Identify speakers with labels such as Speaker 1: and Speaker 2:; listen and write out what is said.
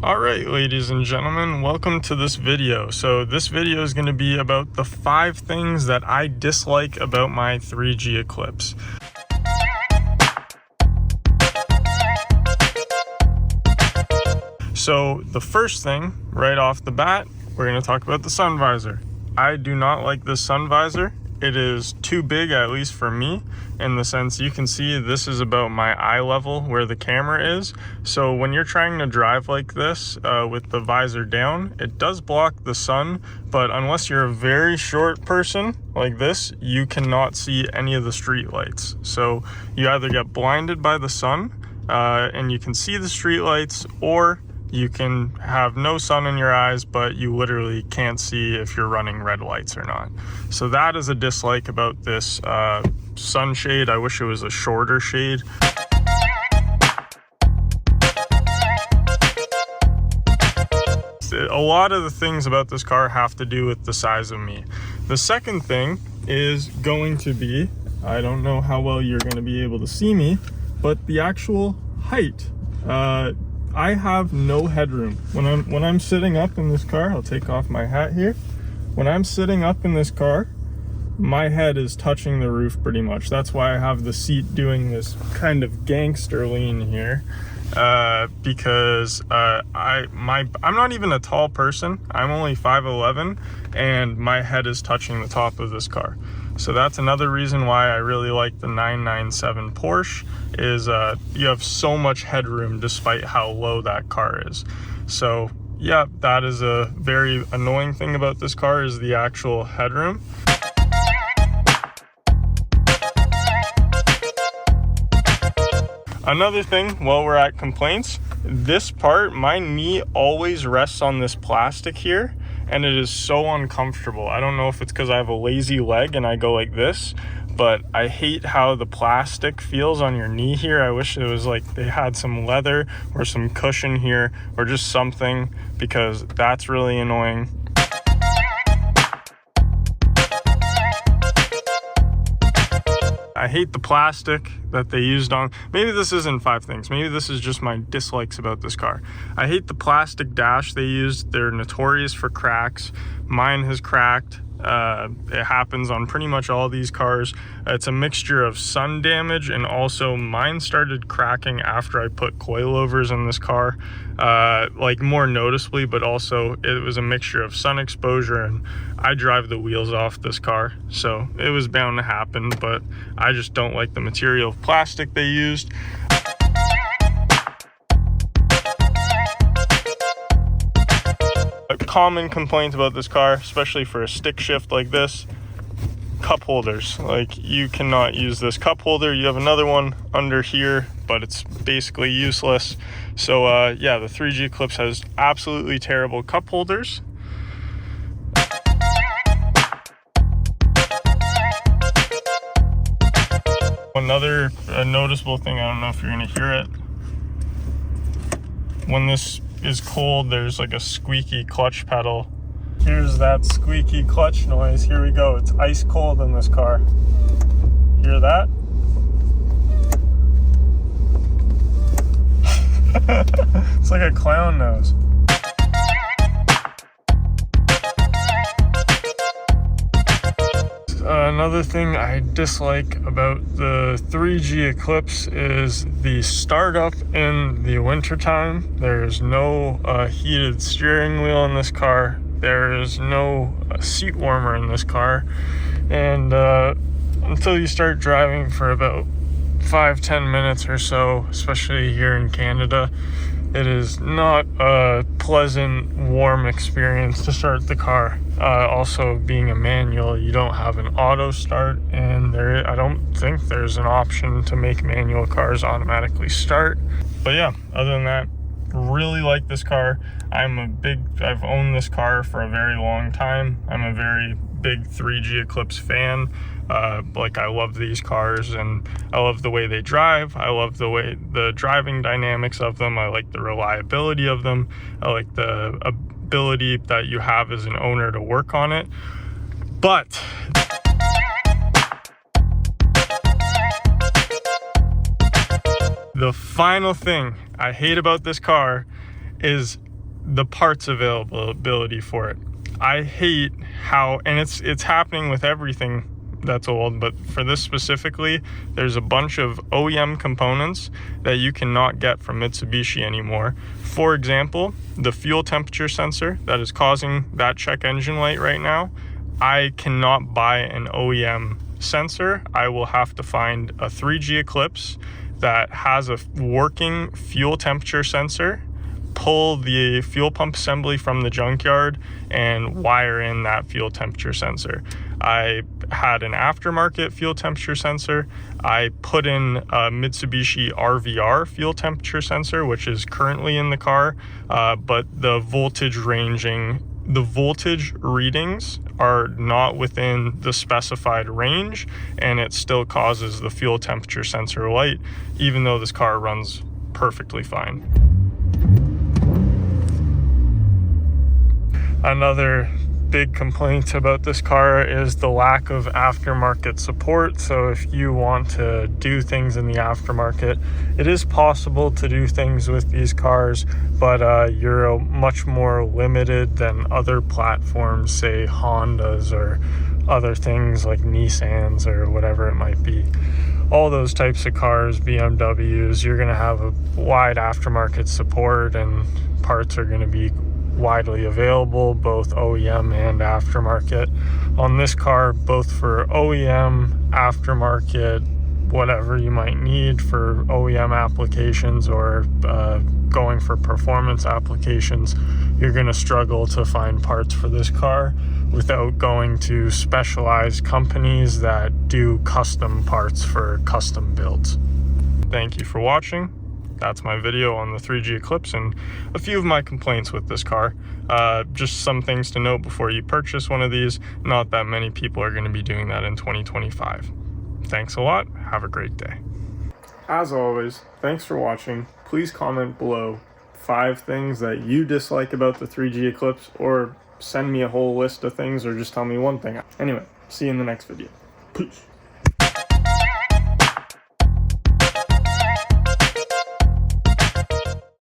Speaker 1: Alright, ladies and gentlemen, welcome to this video. So this video is going to be about the 5 things that I dislike about my 3G Eclipse. So the first thing, right off the bat, we're going to talk about the Sunvisor. I do not like this Sunvisor. It is too big, at least for me, in the sense you can see this is about my eye level where the camera is. So when you're trying to drive like this with the visor down, it does block the sun, but unless you're a very short person like this, you cannot see any of the street lights. So you either get blinded by the sun and you can see the street lights, or you can have no sun in your eyes, but you literally can't see if you're running red lights or not. So that is a dislike about this sunshade. I wish it was a shorter shade. A lot of the things about this car have to do with the size of me. The second thing is going to be, I don't know how well you're going to be able to see me, but the actual height. I have no headroom. When I'm sitting up in this car, I'll take off my hat here. When I'm sitting up in this car, my head is touching the roof pretty much. That's why I have the seat doing this kind of gangster lean here. Because I'm not even a tall person. I'm only 5'11", and my head is touching the top of this car. So that's another reason why I really like the 997 Porsche, is you have so much headroom despite how low that car is. So yeah, that is a very annoying thing about this car, is the actual headroom. Another thing, while we're at complaints, this part, my knee always rests on this plastic here, and it is so uncomfortable. I don't know if it's because I have a lazy leg and I go like this, but I hate how the plastic feels on your knee here. I wish it was like they had some leather or some cushion here or just something, because that's really annoying. I hate the plastic that they used on, maybe this isn't 5 things, maybe this is just my dislikes about this car. I hate the plastic dash they used. They're notorious for cracks. Mine has cracked. It happens on pretty much all these cars. It's a mixture of sun damage, and also mine started cracking after I put coilovers in this car, like more noticeably, but also it was a mixture of sun exposure, and I drive the wheels off this car, so it was bound to happen. But I just don't like the material of plastic they used. A common complaint about this car, especially for a stick shift like this: cup holders. Like, you cannot use this cup holder. You have another one under here, but it's basically useless. So yeah, the 3G Eclipse has absolutely terrible cup holders. Another noticeable thing, I don't know if you're gonna hear it, when this is cold, there's like a squeaky clutch pedal. Here's that squeaky clutch noise. Here we go. It's ice cold in this car. Hear that? It's like a clown nose. Another thing I dislike about the 3G Eclipse is the startup in the wintertime. There's no heated steering wheel in this car. There is no seat warmer in this car. And until you start driving for about 5-10 minutes or so, especially here in Canada, it is not a pleasant, warm experience to start the car. Also, being a manual, you don't have an auto start, and I don't think there's an option to make manual cars automatically start. But yeah, other than that, really like this car. I've owned this car for a very long time. I'm a very big 3G Eclipse fan. Like, I love these cars, and I love the way they drive. I love the driving dynamics of them. I like the reliability of them. I like the ability that you have as an owner to work on it. But the final thing I hate about this car is the parts availability for it. I hate how, and it's happening with everything that's old, but for this specifically, there's a bunch of OEM components that you cannot get from Mitsubishi anymore. For example, the fuel temperature sensor that is causing that check engine light right now, I cannot buy an OEM sensor. I will have to find a 3G Eclipse that has a working fuel temperature sensor, pull the fuel pump assembly from the junkyard, and wire in that fuel temperature sensor. I had an aftermarket fuel temperature sensor. I put in a Mitsubishi RVR fuel temperature sensor, which is currently in the car, but the voltage readings are not within the specified range, and it still causes the fuel temperature sensor light, even though this car runs perfectly fine. Another big complaint about this car is the lack of aftermarket support. So if you want to do things in the aftermarket, it is possible to do things with these cars, but you're much more limited than other platforms, say Hondas or other things like Nissans or whatever it might be. All those types of cars, BMWs, you're going to have a wide aftermarket support, and parts are going to be widely available, both OEM and aftermarket. On this car, both for OEM, aftermarket, whatever you might need for OEM applications or going for performance applications, you're going to struggle to find parts for this car without going to specialized companies that do custom parts for custom builds. Thank you for watching. That's my video on the 3G Eclipse and a few of my complaints with this car. Just some things to note before you purchase one of these. Not that many people are going to be doing that in 2025. Thanks a lot. Have a great day. As always, thanks for watching. Please comment below 5 things that you dislike about the 3G Eclipse, or send me a whole list of things, or just tell me one thing. Anyway, see you in the next video. Peace.